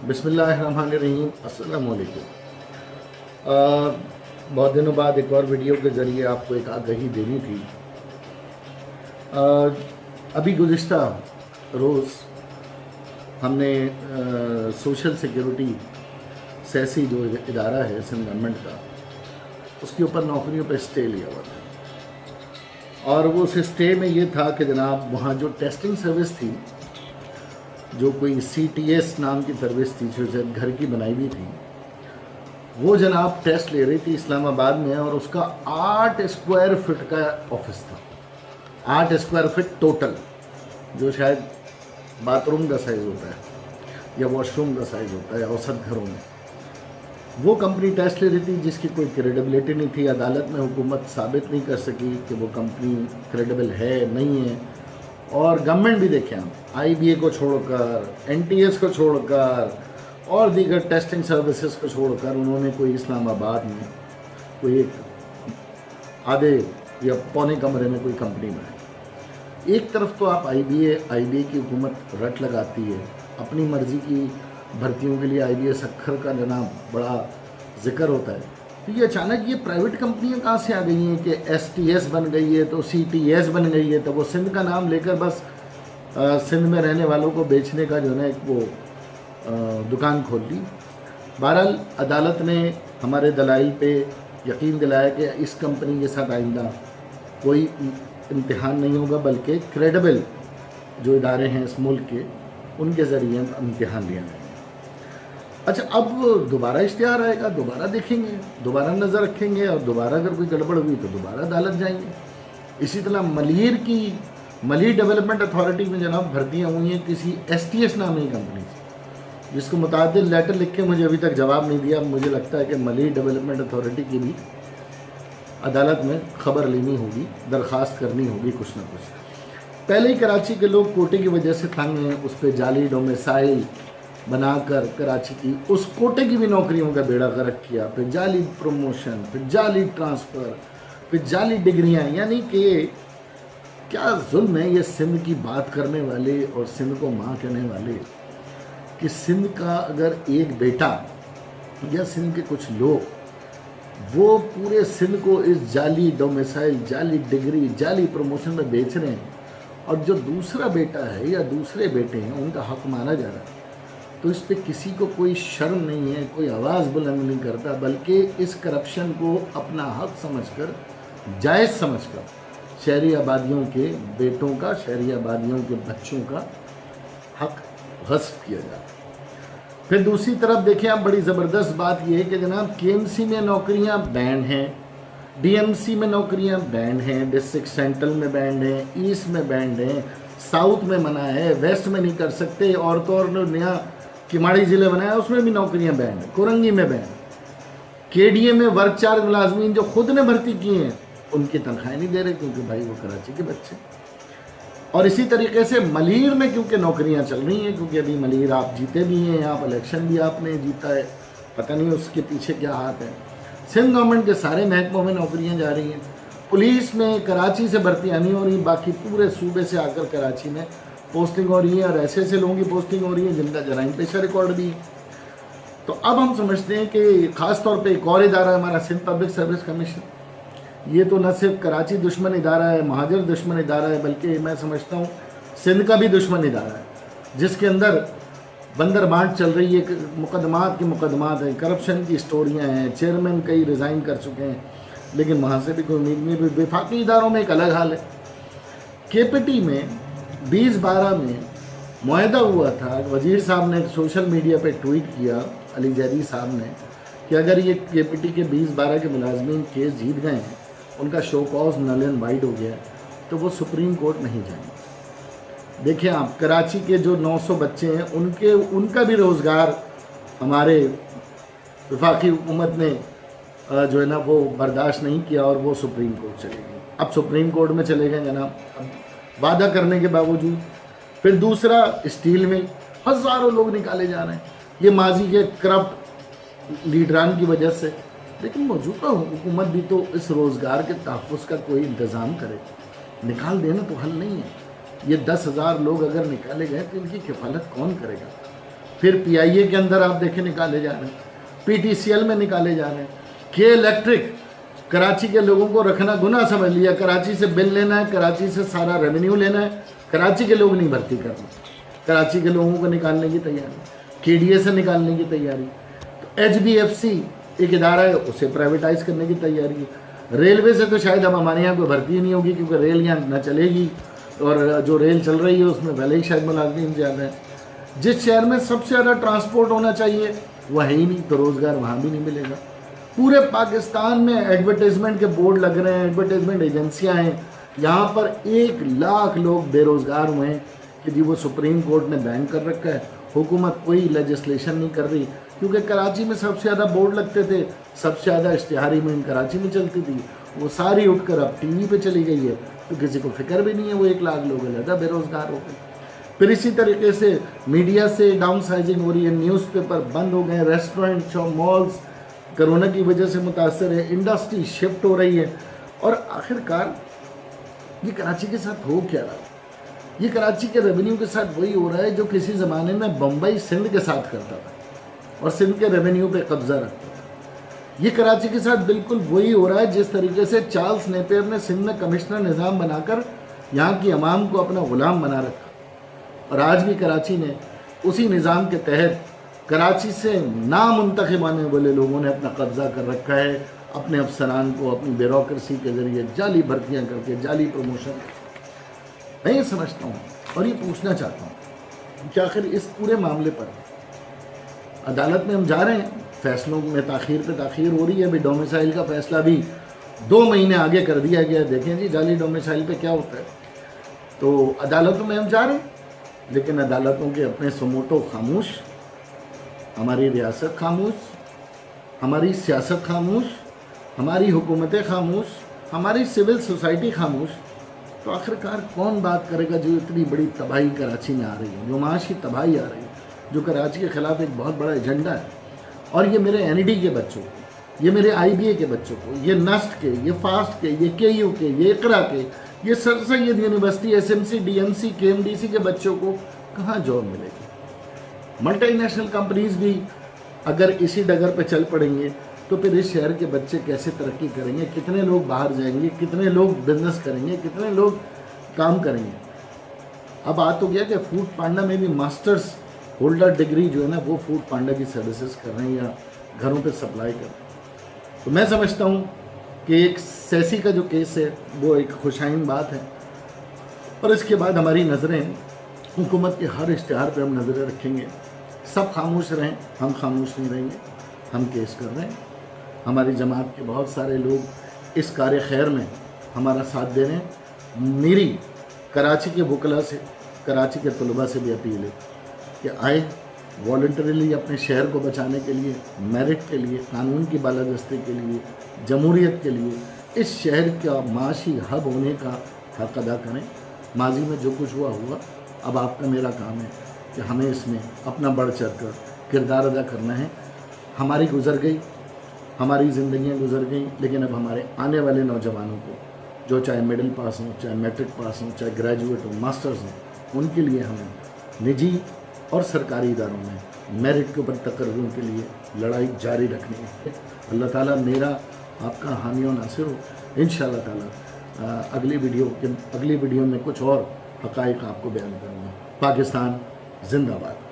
बिस्मिल्लाहिर्रहमानिर्रहीम। अस्सलाम वालेकुम। बहुत दिनों बाद एक और वीडियो के ज़रिए आपको एक आगाही देनी थी। अभी गुज़िश्ता रोज़ हमने सोशल सिक्योरिटी सैसी जो इदारा है सिंध गवर्नमेंट का, उसके ऊपर नौकरियों पर स्टे लिया हुआ था। और वो उस स्टे में ये था कि जनाब वहाँ जो टेस्टिंग सर्विस थी, जो कोई CTS नाम की सर्विस थी जो घर की बनाई हुई थी, वो जनाब टेस्ट ले रही थी इस्लामाबाद में, और उसका 8 स्क्वायर फीट का ऑफिस था। 8 स्क्वायर फीट टोटल, जो शायद बाथरूम का साइज़ होता है या वॉशरूम का साइज़ होता है औसत घरों में। वो कंपनी टेस्ट ले रही थी जिसकी कोई क्रेडिबिलिटी नहीं थी। अदालत में हुकूमत साबित नहीं कर सकी कि वो कंपनी क्रेडिबल है नहीं है। और गवर्नमेंट भी देखें आप, IBA को छोड़कर, NTS को छोड़कर और दीगर टेस्टिंग सर्विसेज को छोड़कर उन्होंने कोई इस्लामाबाद में कोई एक आधे या पौने कमरे में कोई कंपनी बनाई। एक तरफ तो आप IBA की हुकूमत रट लगाती है, अपनी मर्ज़ी की भर्तियों के लिए IBA सखर का जनाब बड़ा जिक्र होता है। तो ये अचानक ये प्राइवेट कंपनियां कहाँ से आ गई हैं कि STS बन गई है तो CTS बन गई है, तो वो सिंध का नाम लेकर बस सिंध में रहने वालों को बेचने का जो है ना एक वो दुकान खोल ली। बहरहाल अदालत ने हमारे दलाइल पे यकीन दिलाया कि इस कंपनी के साथ आइंदा कोई इम्तिहान नहीं होगा, बल्कि क्रेडिबल जो इदारे हैं इस मुल्क के, उनके ज़रिए इम्तिहान लिया जाएगा। अच्छा, अब दोबारा इश्तिहार आएगा, दोबारा देखेंगे, दोबारा नज़र रखेंगे, और दोबारा अगर कोई गड़बड़ हुई तो दोबारा अदालत जाएंगे। इसी तरह मलीर डेवलपमेंट अथॉरिटी में जनाब भर्तियाँ हुई हैं किसी STS नाम की कंपनी से, जिसको मुतादिद लेटर लिख के मुझे अभी तक जवाब नहीं दिया। मुझे लगता है कि मलीर डेवलपमेंट अथॉरिटी की भी अदालत में खबर लेनी होगी, दरख्वास्त करनी होगी कुछ ना कुछ। पहले ही कराची के लोग कोटे की वजह से तंग हैं, उस पर जाली डोमिसाइल बनाकर कराची की उस कोटे की भी नौकरियों का बेड़ा गर्क किया, फिर जाली प्रमोशन, फिर जाली ट्रांसफ़र, फिर जाली डिग्रियां। यानी कि क्या जुल्म है ये सिंध की बात करने वाले और सिंध को माँ कहने वाले, कि सिंध का अगर एक बेटा या सिंध के कुछ लोग वो पूरे सिंध को इस जाली डोमिसाइल, जाली डिग्री, जाली प्रमोशन में बेच रहे हैं, और जो दूसरा बेटा है या दूसरे बेटे हैं उनका हक माना जा रहा है, तो इस पे किसी को कोई शर्म नहीं है, कोई आवाज़ बुलंद नहीं करता, बल्कि इस करप्शन को अपना हक समझकर, जायज़ समझकर शहरी आबादियों के बेटों का, शहरी आबादियों के बच्चों का हक गस्ब किया जाता है। फिर दूसरी तरफ देखें आप, बड़ी ज़बरदस्त बात यह है कि जनाब KMC में नौकरियां बैंड हैं, DMC में नौकरियां बैंड हैं, डिस्ट्रिक्ट सेंट्रल में बैंड हैं, ईस्ट में बैंड हैं, साउथ में मना है, वेस्ट में नहीं कर सकते, और तो और नया किमाड़ी ज़िले बनाया उसमें भी नौकरियां बैंड है, कोरंगी में बैंड, KDA में वर्क चार्ज मुलाजमीन जो खुद ने भर्ती किए हैं उनकी तनख्वाहें नहीं दे रहे, क्योंकि भाई वो कराची के बच्चे। और इसी तरीके से मलीर में क्योंकि नौकरियां चल रही हैं, क्योंकि अभी मलीर आप जीते भी हैं, आप इलेक्शन भी आपने जीता है, पता नहीं उसके पीछे क्या हाथ है। सिंध गवर्नमेंट के सारे महकमों में नौकरियां जा रही हैं। पुलिस में कराची से भर्तियाँ नहीं हो रही, बाकी पूरे सूबे से आकर कराची में पोस्टिंग हो रही है, और ऐसे लोगों की पोस्टिंग हो रही है जिनका जराइम पेशा रिकॉर्ड भी। तो अब हम समझते हैं कि ख़ास तौर पे एक और इदारा है हमारा सिंध पब्लिक सर्विस कमीशन। ये तो न सिर्फ कराची दुश्मन इदारा है, महाजर दुश्मन इदारा है, बल्कि मैं समझता हूँ सिंध का भी दुश्मन इदारा है, जिसके अंदर बंदर बांट चल रही है, मुकदमात के मुकदमात हैं, करप्शन की स्टोरियाँ हैं, चेयरमैन कई रिज़ाइन कर चुके हैं, लेकिन वहाँ से भी कोई उम्मीद नहीं। विफाकी इदारों में एक अलग हाल है। KPT में 2012 में मुआहदा हुआ था, वज़ीर साहब ने सोशल मीडिया पे ट्वीट किया, अली जैदी साहब ने, कि अगर ये KPT के 2012 के मुलाजमीन केस जीत गए हैं, उनका show cause null and void हो गया, तो वो सुप्रीम कोर्ट नहीं जाएंगे। देखिए आप, कराची के जो 900 बच्चे हैं उनका भी रोज़गार हमारे वफाकी हुकूमत ने जो है ना वो बर्दाश्त नहीं किया, और वो सुप्रीम कोर्ट चले गए। अब सुप्रीम कोर्ट में चले गए जनाब, वादा करने के बावजूद। फिर दूसरा, स्टील में हज़ारों लोग निकाले जा रहे हैं, ये माजी के करप्ट लीडरान की वजह से। लेकिन मौजूदा हुकूमत भी तो इस रोज़गार के तहफ़्फ़ुज़ का कोई इंतज़ाम करे, निकाल देना तो हल नहीं है। ये 10,000 लोग अगर निकाले गए तो इनकी किफ़ालत कौन करेगा? پھر PIA کے اندر آپ دیکھیں نکالے جا رہے ہیں، PTCL میں نکالے جا رہے ہیں، K الیکٹرک، کراچی کے لوگوں کو رکھنا گناہ سمجھ لیا، کراچی سے بل لینا ہے، کراچی سے سارا ریونیو لینا ہے، کراچی کے لوگ نہیں بھرتی کرنا، کراچی کے لوگوں کو نکالنے کی تیاری، KDA سے نکالنے کی تیاری، تو HBFC ایک ادارہ ہے اسے پرائیویٹائز کرنے کی تیاری ہے، ریلوے سے تو شاید اب ہمارے یہاں کوئی بھرتی نہیں ہوگی کیونکہ ریل یہاں نہ چلے گی، اور جو ریل چل رہی ہے اس میں پہلے ہی شاید ملازمین زیادہ ہیں۔ جس شہر میں سب سے زیادہ ٹرانسپورٹ ہونا چاہیے وہ ہے ہی نہیں، تو روزگار وہاں بھی نہیں ملے گا۔ پورے پاکستان میں ایڈورٹائزمنٹ کے بورڈ لگ رہے ہیں، ایڈورٹائزمنٹ ایجنسیاں ہیں، یہاں پر 1,00,000 لوگ بے روزگار ہوئے ہیں کہ جی وہ سپریم کورٹ نے بین کر رکھا ہے، حکومت کوئی لیجسلیشن نہیں کر رہی، کیونکہ کراچی میں سب سے زیادہ بورڈ لگتے تھے، سب سے زیادہ اشتہاری مہم کراچی میں چلتی تھی، وہ ساری اٹھ کر اب TV پہ چلی گئی ہے، تو کسی کو فکر بھی نہیں ہے، وہ 1,00,000 لوگ علیحدہ بے روزگار ہو گئے۔ پھر اسی طریقے سے میڈیا سے ڈاؤن سائزنگ ہو رہی ہے، نیوز پیپر بند ہو گئے، ریسٹورنٹ، مالز کرونا کی وجہ سے متاثر ہے، انڈسٹری شفٹ ہو رہی ہے، اور آخر کار یہ کراچی کے ساتھ ہو کیا رہا ہے؟ یہ کراچی کے ریونیو کے ساتھ وہی ہو رہا ہے جو کسی زمانے میں بمبئی سندھ کے ساتھ کرتا تھا اور سندھ کے ریونیو پہ قبضہ رکھتا تھا۔ یہ کراچی کے ساتھ بالکل وہی ہو رہا ہے جس طریقے سے چارلس نیپیر نے سندھ میں کمشنر نظام بنا کر یہاں کی عوام کو اپنا غلام بنا رکھا، اور آج بھی کراچی نے اسی نظام کے تحت کراچی سے نامنتخب آنے والے لوگوں نے اپنا قبضہ کر رکھا ہے، اپنے افسران کو اپنی بیوروکریسی کے ذریعے جعلی بھرتیاں کر کے جعلی پروموشن۔ میں یہ سمجھتا ہوں اور یہ پوچھنا چاہتا ہوں کہ آخر اس پورے معاملے پر عدالت میں ہم جا رہے ہیں، فیصلوں میں تاخیر پہ تاخیر ہو رہی ہے، ابھی ڈومیسائل کا فیصلہ بھی 2 مہینے آگے کر دیا گیا ہے، دیکھیں جی جعلی ڈومیسائل پہ کیا ہوتا ہے۔ تو عدالتوں میں ہم جا رہے ہیں، لیکن عدالتوں کے اپنے سموٹو خاموش، ہماری ریاست خاموش، ہماری سیاست خاموش، ہماری حکومتیں خاموش، ہماری سول سوسائٹی خاموش، تو آخر کار کون بات کرے گا جو اتنی بڑی تباہی کراچی میں آ رہی ہے، جو معاشی تباہی آ رہی ہے، جو کراچی کے خلاف ایک بہت بڑا ایجنڈا ہے۔ اور یہ میرے NED کے بچوں کو، یہ میرے IBA کے بچوں کو، یہ NST کے، یہ فاسٹ کے، یہ KU کے، یہ اقرا کے، یہ سر سید یونیورسٹی، SMC DMC KMDC کے بچوں کو کہاں جاب ملے گی؟ ملٹی نیشنل کمپنیز بھی اگر اسی ڈگر پہ چل پڑیں گے تو پھر اس شہر کے بچے کیسے ترقی کریں گے؟ کتنے لوگ باہر جائیں گے؟ کتنے لوگ بزنس کریں گے؟ کتنے لوگ کام کریں گے؟ اب بات ہو گیا کہ فوڈ پانڈا میں بھی ماسٹرز ہولڈر ڈگری جو ہے نا وہ فوڈ پانڈا کی سروسز کر رہے ہیں یا گھروں پہ سپلائی کر رہے ہیں۔ تو میں سمجھتا ہوں کہ ایک سیسی کا جو کیس ہے وہ ایک خوشائن بات ہے، اور اس کے بعد ہماری نظریں حکومت کے ہر اشتہار پہ ہم نظریں رکھیں گے۔ سب خاموش رہیں، ہم خاموش نہیں رہیں گے، ہم کیس کر رہے ہیں۔ ہماری جماعت کے بہت سارے لوگ اس کار خیر میں ہمارا ساتھ دے رہے ہیں۔ میری کراچی کے وکلا سے، کراچی کے طلباء سے بھی اپیل ہے کہ آئے والنٹریلی اپنے شہر کو بچانے کے لیے، میرٹ کے لیے، قانون کی بالادستی کے لیے، جمہوریت کے لیے اس شہر کا معاشی ہب ہونے کا حق ادا کریں۔ ماضی میں جو کچھ ہوا ہوا، اب آپ کا میرا کام ہے کہ ہمیں اس میں اپنا بڑھ چڑھ کر کردار ادا کرنا ہے۔ ہماری گزر گئی، ہماری زندگیاں گزر گئیں، لیکن اب ہمارے آنے والے نوجوانوں کو، جو چاہے مڈل پاس ہوں، چاہے میٹرک پاس ہوں، چاہے گریجویٹ ہوں، ماسٹرز ہوں، ان کے لیے ہمیں نجی اور سرکاری اداروں میں میرٹ کے اوپر تقرروں کے لیے لڑائی جاری رکھنی ہے۔ اللہ تعالیٰ میرا آپ کا حامی و ناصر ہو۔ انشاءاللہ تعالیٰ اگلی ویڈیو میں کچھ اور حقائق آپ کو بیان کروں گا۔ پاکستان زندہ باد۔